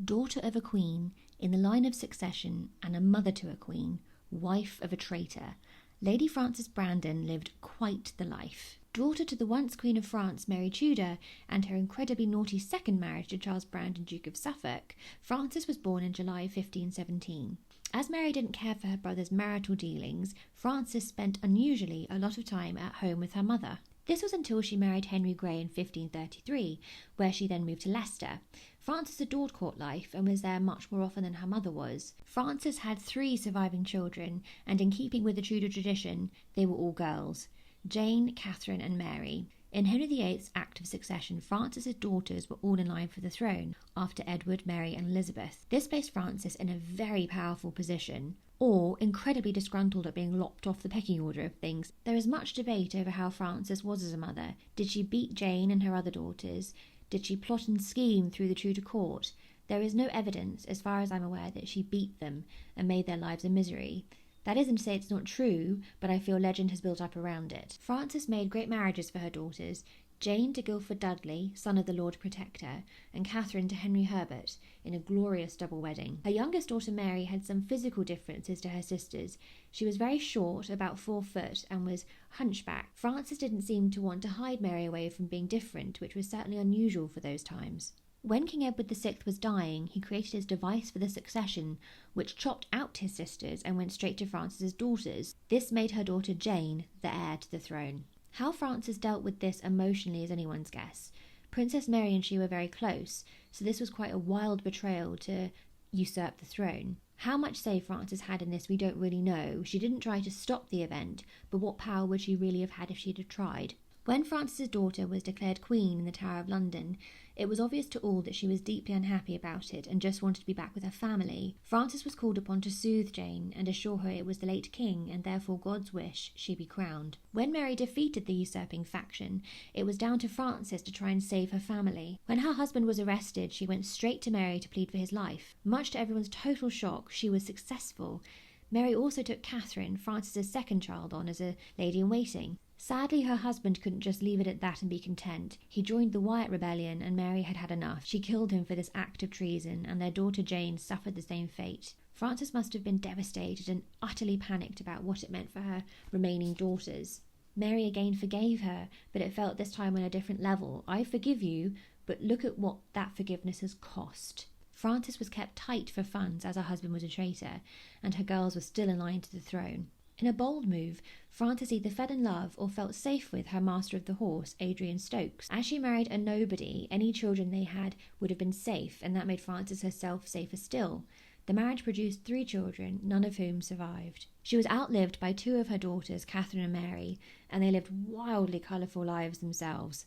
daughter of a queen, in the line of succession, and a mother to a queen, wife of a traitor, Lady Frances Brandon lived quite the life. Daughter to the once Queen of France, Mary Tudor, and her incredibly naughty second marriage to Charles Brandon, Duke of Suffolk, Frances was born in July 1517. As Mary didn't care for her brother's marital dealings, Frances spent unusually a lot of time at home with her mother. This was until she married Henry Grey in 1533, where she then moved to Leicester. Frances adored court life and was there much more often than her mother was. Frances had 3 surviving children, and in keeping with the Tudor tradition, they were all girls: Jane, Catherine and Mary. In Henry VIII's Act of Succession, Frances's daughters were all in line for the throne, after Edward, Mary and Elizabeth. This placed Frances in a very powerful position, or incredibly disgruntled at being lopped off the pecking order of things. There is much debate over how Frances was as a mother. Did she beat Jane and her other daughters? Did she plot and scheme through the Tudor court? There is no evidence, as far as I'm aware, that she beat them and made their lives a misery. That isn't to say it's not true, but I feel legend has built up around it. Frances made great marriages for her daughters: Jane to Guildford Dudley, son of the Lord Protector, and Catherine to Henry Herbert, in a glorious double wedding. Her youngest daughter Mary had some physical differences to her sisters. She was very short, about 4 foot, and was hunchbacked. Frances didn't seem to want to hide Mary away from being different, which was certainly unusual for those times. When King Edward VI was dying, he created his device for the succession, which chopped out his sisters and went straight to Frances's daughters. This made her daughter Jane the heir to the throne. How Frances dealt with this emotionally is anyone's guess. Princess Mary and she were very close, so this was quite a wild betrayal to usurp the throne. How much say Frances had in this we don't really know. She didn't try to stop the event, but what power would she really have had if she'd have tried? When Frances's daughter was declared Queen in the Tower of London, it was obvious to all that she was deeply unhappy about it and just wanted to be back with her family. Frances was called upon to soothe Jane and assure her it was the late king and therefore God's wish she be crowned. When Mary defeated the usurping faction, it was down to Frances to try and save her family. When her husband was arrested, she went straight to Mary to plead for his life. Much to everyone's total shock, she was successful. Mary also took Catherine, Frances's second child, on as a lady-in-waiting. Sadly, her husband couldn't just leave it at that and be content. He joined the Wyatt Rebellion and Mary had had enough. She killed him for this act of treason, and their daughter Jane suffered the same fate. Frances must have been devastated and utterly panicked about what it meant for her remaining daughters. Mary again forgave her, but it felt this time on a different level. I forgive you, but look at what that forgiveness has cost. Frances was kept tight for funds as her husband was a traitor, and her girls were still in line to the throne. In a bold move, Frances either fell in love or felt safe with her master of the horse, Adrian Stokes. As she married a nobody, any children they had would have been safe, and that made Frances herself safer still. The marriage produced 3 children, none of whom survived. She was outlived by 2 of her daughters, Catherine and Mary, and they lived wildly colourful lives themselves.